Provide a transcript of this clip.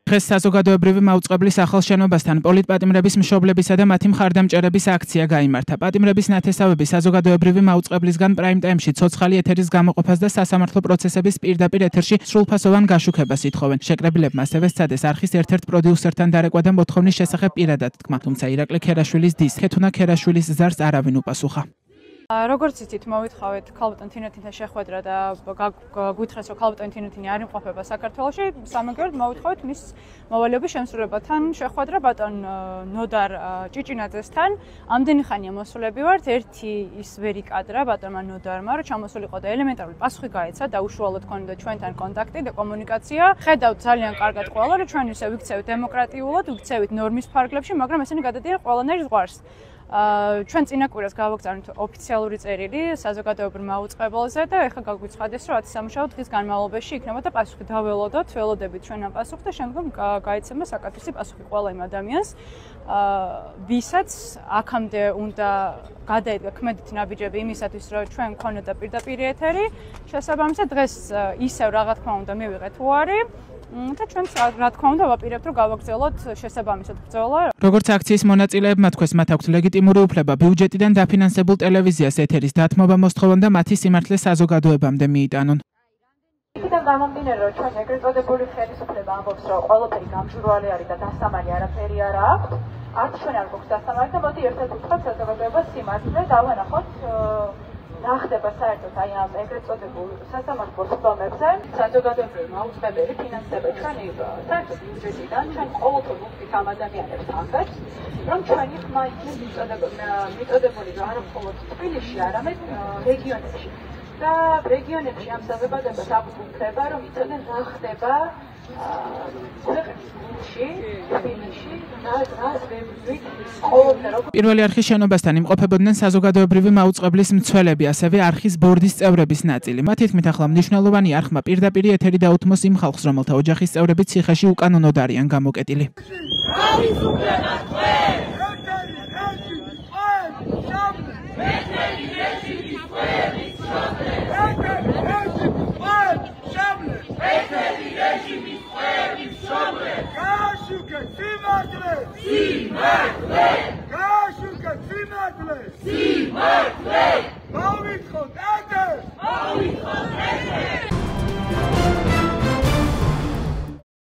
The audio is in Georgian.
დღეს საზოგადოებრივი მაუწყებლის ახალ შენობასთან პოლიტპატიმრების მშობლებისა და მათი მხარდამჭერების აქცია გაიმართა. პატიმრების ნათესავები საზოგადოებრივი მაუწყებლისგან პრაიმ ტაიმში ცოცხალი ეთერის გამოყოფას და სასამართლო პროცესების პირდაპირ ეთერში სრულფასოვან გაშუქებას ითხოვენ. შეკრებილებმა ასევე სცადეს არხის ერთ-ერთ პროდიუსერთან დარეკვა და მოთხოვნის შესახებ პირადად თქვა, თუმცა ირაკლი ქერაშვილის დის ქეთუნა ქერაშვილის ზარს არავინ უპასუხა. როგორც იცით, მოვითხავეთ ქალბატონ თინათინთან შეხვედრა და გვითხრეს, რომ ქალბატონ თინათინი არ იმყოფება საქართველოში. სამაგიეროდ მოვითხავეთ მის მოვალეობის შემსრულებელთან შეხვედრა ბატონ ნოდარ ჭიჭინაძესთან. ამდენი ხანია მოსულები ვართ, ერთი ის ვერი კადრა ბატონმა ნოდარმა, რომ ჩამოსულიყო და ელემენტარული პასუხი გაეცა და უშუალოდ ქონდა ჩვენთან კონტაქტი და კომუნიკაცია. ხედავთ ძალიან კარგად ყველა, რომ ჩვენ ისე ვიქცევით დემოკრატიულად, ვიქცევით ნორმის ფარგლებში, მაგრამ ესენი გადადიან ყველანაირ ზღვარს. ჩვენ წინა კვირას გავაგზავნით ოფიციალური წერილი საზოგადოებრივ მაუწყებელზე და ეხლა გაგვიცხადეს, რომ 10 სამუშაო დღის განმავლობაში იქნებოდა პასუხი. დაველოდოთ, ველოდებით ჩვენ ამ პასუხს და შემდგომ გაეცემა საკათრისი პასუხი ყველა იმ ადამიანს, ვისაც აქამდე უნდა გადაედგა ქმედით ნაბიჯები იმისათვის, რომ ჩვენ გქონოდა პირდაპირ ეთერი. შესაბამისად, დღეს ისევ რა თქმა უნდა მივიღეთ უარი. და ჩვენ რა თქმა უნდა ვაპირებთ რომ გავაგრძელოთ შესაბამისად ბრძოლა. როგორც აქციის მონაწილეებმა თქვეს, მათ აქვთ ლეგიტიმური უფლება ბიუჯეტიდან დაფინანსებულ ტელევიზიას ეთერის დათმობა მოსთხოვონ და მათი სიმართლე საზოგადოებამდე მიიტანონ. იქიდან გამომდინარე, რომ ჩვენ ეგრეთ წოდებული ხელისუფლება ამბობს, რომ ყველაფერი გამჭვირვალე არის და დასამალი არაფერი არ აქვს. არც ჩვენ არ გვაქვს დასამალი და მოდი ერთად ვუთხრათ საზოგადოებას სიმართლე დავანახოთ რა ხდება საერთოდ აი ამ ეგრეთ წოდებულ სასამართლო სხდომებზე. საზოგადოებრივი მაუწყებელი ფინანსდება ჩვენი საერთოდ ბიუჯეტიდან, ჩვენ ყოველთვის ვუხდით ამ ადამიანებს ახაც, რომ ჩვენი ხმა იქნეს მიწოდებული არ მხოლოდ თბილისში, არამედ რეგიონებში. და რეგიონებში ამ საზოგადოებას აქვს უფლება, რომ იცოდნენ რა ხდება პირველი არხის შენობასთან იმყოფებოდნენ საზოგადოებრივი მაუწყებლის მცველები, ასევე არხის ბორდის წევრების ნაწილი. მათ თქმით, ახლა მნიშვნელოვანი არხმა პირდაპირ ეთერი დაუთმოს იმ ხალხს, რომელთა ოჯახის წევრები ციხეში უკანონოდ არიან გამოკეტილი. Simართლე!